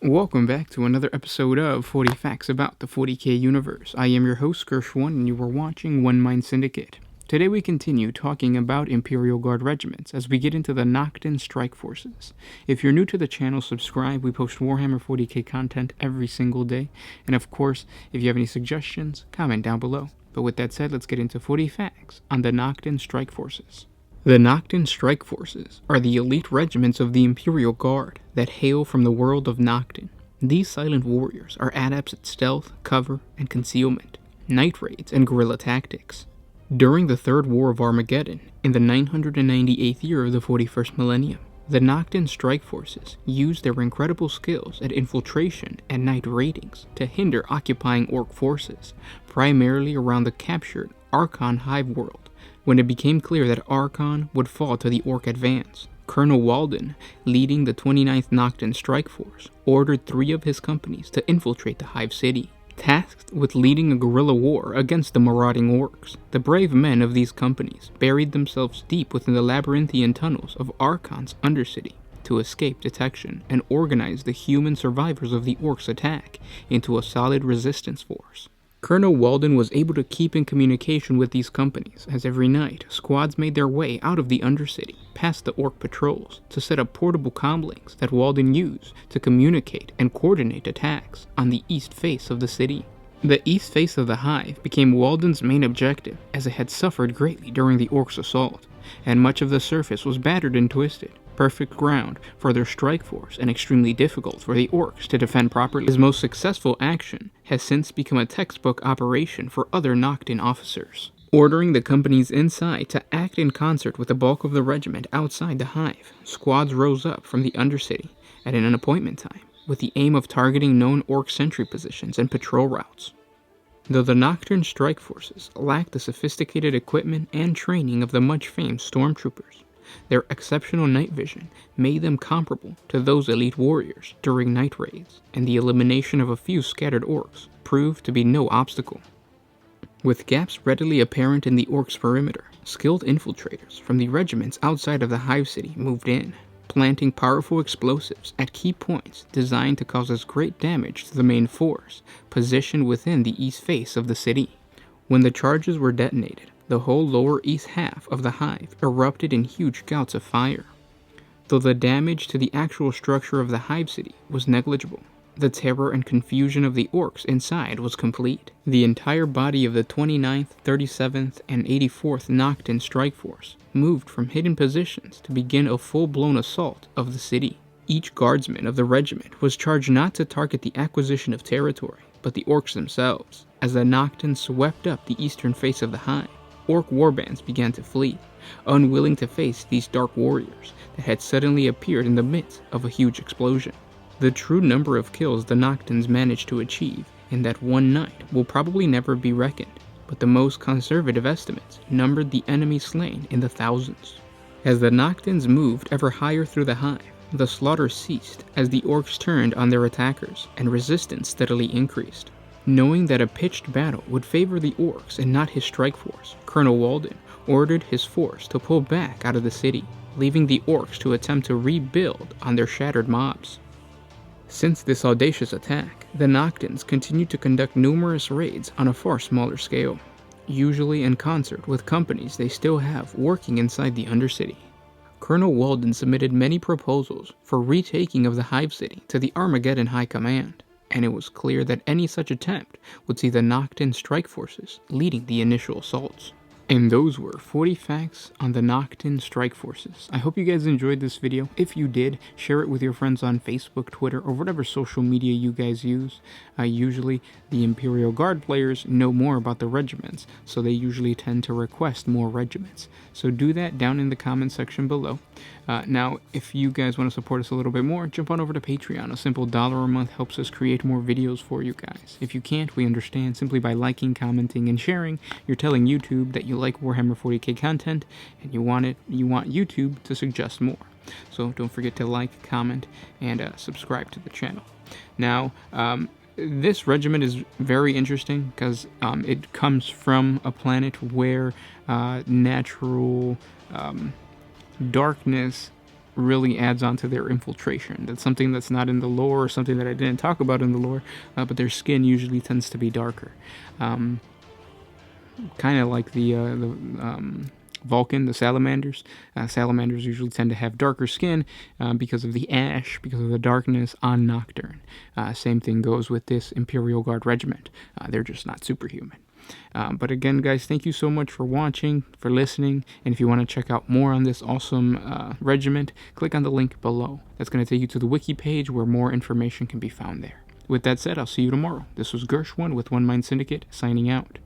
Welcome back to another episode of 40 Facts About the 40K Universe. I am your host, Gershwin, and you are watching One Mind Syndicate. Today we continue talking about Imperial Guard regiments as we get into the Noctan Strike Forces. If you're new to the channel, subscribe. We post Warhammer 40K content every single day. And of course, if you have any suggestions, comment down below. But with that said, let's get into 40 facts on the Noctan Strike Forces. The Noctan Strike Forces are the elite regiments of the Imperial Guard that hail from the world of Noctan. These silent warriors are adepts at stealth, cover, and concealment, night raids, and guerrilla tactics. During the Third War of Armageddon, in the 998th year of the 41st millennium, the Noctan Strike Forces used their incredible skills at infiltration and night raidings to hinder occupying Orc forces, primarily around the captured Archon Hive world. When it became clear that Archon would fall to the Orc advance, Colonel Walden, leading the 29th Noctan Strike Force, ordered 3 of his companies to infiltrate the Hive City. Tasked with leading a guerrilla war against the marauding Orcs, the brave men of these companies buried themselves deep within the labyrinthian tunnels of Archon's Undercity to escape detection and organize the human survivors of the Orcs' attack into a solid resistance force. Colonel Walden was able to keep in communication with these companies, as every night, squads made their way out of the Undercity, past the Orc patrols, to set up portable comlinks that Walden used to communicate and coordinate attacks on the east face of the city. The east face of the Hive became Walden's main objective, as it had suffered greatly during the Orcs' assault, and much of the surface was battered and twisted. Perfect ground for their strike force and extremely difficult for the Orcs to defend properly. His most successful action has since become a textbook operation for other Noctan officers, ordering the companies inside to act in concert with the bulk of the regiment outside the Hive. Squads rose up from the Undercity at an appointment time with the aim of targeting known Orc sentry positions and patrol routes. Though the Nocturne Strike Forces lacked the sophisticated equipment and training of the much-famed stormtroopers, their exceptional night vision made them comparable to those elite warriors during night raids, and the elimination of a few scattered Orcs proved to be no obstacle. With gaps readily apparent in the Orcs' perimeter, skilled infiltrators from the regiments outside of the Hive City moved in, planting powerful explosives at key points designed to cause as great damage to the main force positioned within the east face of the city. When the charges were detonated, the whole lower east half of the Hive erupted in huge gouts of fire. Though the damage to the actual structure of the Hive City was negligible, the terror and confusion of the Orcs inside was complete. The entire body of the 29th, 37th, and 84th Noctan Strike Force moved from hidden positions to begin a full-blown assault of the city. Each guardsman of the regiment was charged not to target the acquisition of territory, but the Orcs themselves. As the Noctans swept up the eastern face of the Hive, Orc warbands began to flee, unwilling to face these dark warriors that had suddenly appeared in the midst of a huge explosion. The true number of kills the Noctans managed to achieve in that one night will probably never be reckoned, but the most conservative estimates numbered the enemy slain in the thousands. As the Noctans moved ever higher through the Hive, the slaughter ceased as the Orcs turned on their attackers and resistance steadily increased. Knowing that a pitched battle would favor the Orcs and not his strike force, Colonel Walden ordered his force to pull back out of the city, leaving the Orcs to attempt to rebuild on their shattered mobs. Since this audacious attack, the Noctans continued to conduct numerous raids on a far smaller scale, usually in concert with companies they still have working inside the Undercity. Colonel Walden submitted many proposals for retaking of the Hive City to the Armageddon High Command, and it was clear that any such attempt would see the Noctan Strike Forces leading the initial assaults. And those were 40 facts on the Noctan Strike Forces. I hope you guys enjoyed this video. If you did, share it with your friends on Facebook, Twitter, or whatever social media you guys use. Usually, the Imperial Guard players know more about the regiments, so they usually tend to request more regiments. So do that down in the comment section below. Now, if you guys want to support us a little bit more, jump on over to Patreon. A simple $1 a month helps us create more videos for you guys. If you can't, we understand. Simply by liking, commenting, and sharing, you're telling YouTube that you like Warhammer 40K content and you want YouTube to suggest more. So don't forget to like, comment, and subscribe to the channel. Now, this regiment is very interesting because it comes from a planet where natural darkness really adds on to their infiltration. That's something that's not in the lore, or something that I didn't talk about in the lore, but their skin usually tends to be darker. Kind of like the Vulcan, the salamanders. Salamanders usually tend to have darker skin because of the ash, because of the darkness on Nocturne. Same thing goes with this Imperial Guard regiment. They're just not superhuman. But again, guys, thank you so much for watching, for listening, and if you want to check out more on this awesome regiment, click on the link below. That's going to take you to the wiki page where more information can be found there. With that said, I'll see you tomorrow. This was Gershwin with One Mind Syndicate, signing out.